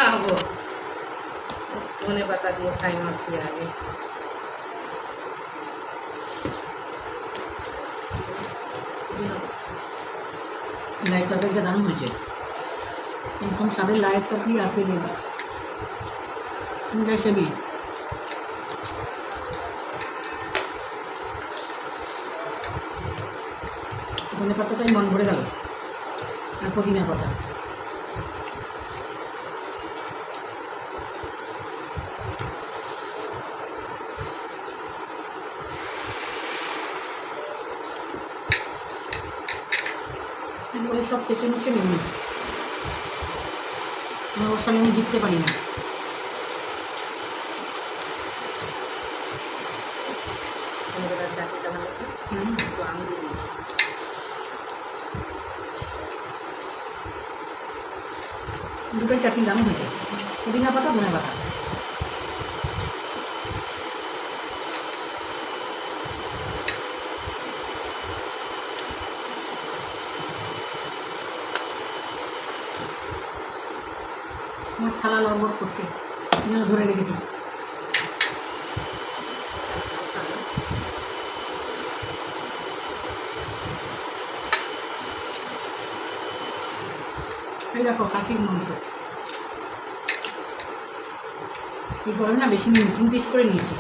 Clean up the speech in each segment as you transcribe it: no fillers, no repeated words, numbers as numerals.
খাবো, ধনে পাতা দিয়ে খাই মাখিয়ে আগে। লাইট তরকারিটা দারুণ হয়েছে, একদম স্বাদের লাইট তরকারি আসবে দেবা সেবি। ধনে পাতাটাই মন ভরে গেল, আর পুদিনার পাতা। বলে সব চেঁচে মুচে নেই, ওর সঙ্গে আমি জিততে পারি না। দুটোই চাটনি দারুণ হয়েছে, পুদিনা পাতা ধনে পাতা। আমার থালা লড়বড় করছে, ধরে রেখেছি। এই দেখো কাকির মাংস, এই গরমে না বেশি নিয়ে 3 পিস করে নিয়েছি।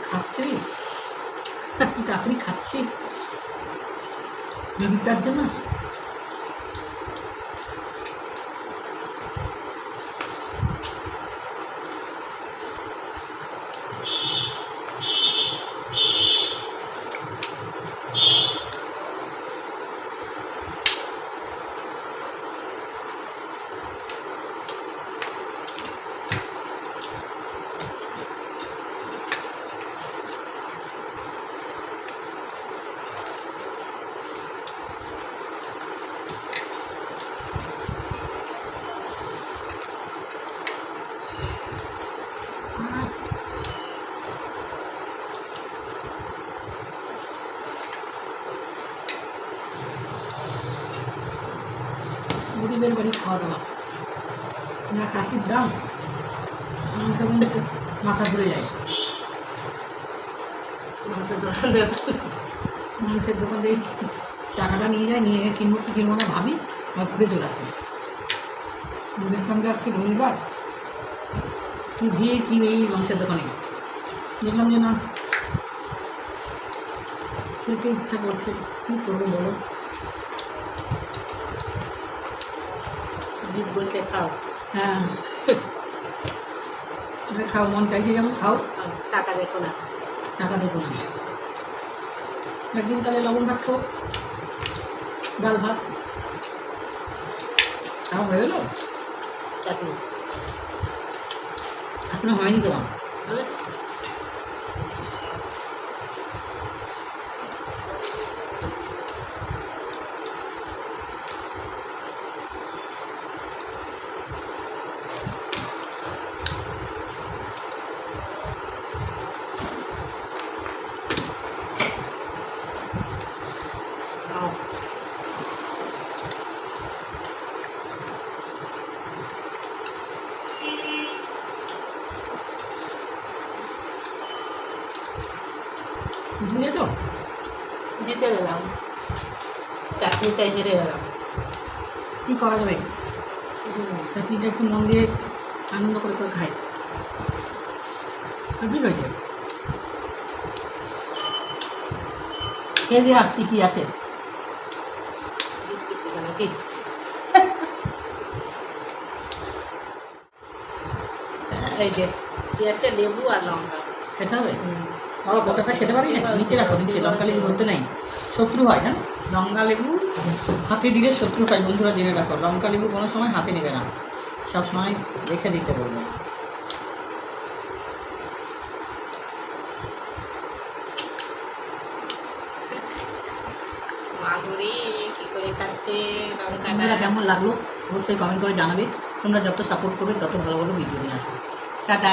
খাচ্ছি তাড়াতাড়ি খাচ্ছি দিদিটার জন্য। গরিবের বাড়ি খাওয়া দাওয়া না, কাশির দাম আমাকে কিন্তু মাথা ঘুরে যায়। মাংসের দোকান থেকে টাকাটা নিয়ে যায়, নিয়ে কিনবো কি কিনবো না ভাবি, আর ঘুরে চলে আসে। দেখতাম যে আজকে রবিবার কি ভিড়, কি এই মাংসের দোকানে দেখলাম যে না খেতে ইচ্ছা করছে, কী করবো বলো। জিভ বলতে খাও, হ্যাঁ খাও, মন চাইছে যেমন খাও, টাকা দেখো না, টাকা দেবো না। একদিন তাহলে লবণ ভাত খাও, ডাল ভাত খাওয়া হয়ে গেল, চাটনি এখনো হয়নি তোমার। বুঝলে তো জিতে গেলাম, চাটনিটাই হেরে গেলাম। কী করা যাবে, চাটনিটা একটু মন দিয়ে আনন্দ করে করে খাই, ঠিক হয়েছে। খেয়ে দিয়ে আসছি কী আছে। নাকি এই যে কি আছে, লেবু আর লঙ্কা খেতে হবে। বাবা গোটাটা খেতে পারি না, নিচে রাখো, নিচে লঙ্কা লেবু বলতে নাই, শত্রু হয় না। লঙ্কা লেবু হাতে দিলে শত্রু হয়, বন্ধুরা জেনে রাখো। লঙ্কা লেবু কোনো সময় হাতে নেবে না, সব সময় রেখে দিতে বলবে। মাগুরি কি করে খাচ্ছে বন্ধুরা লঙ্কাটা। কেমন লাগলো অবশ্যই কমেন্ট করে জানাবে। তোমরা যত সাপোর্ট করবে তত ভালো ভালো ভিডিও নিয়ে আসবে। টাটা।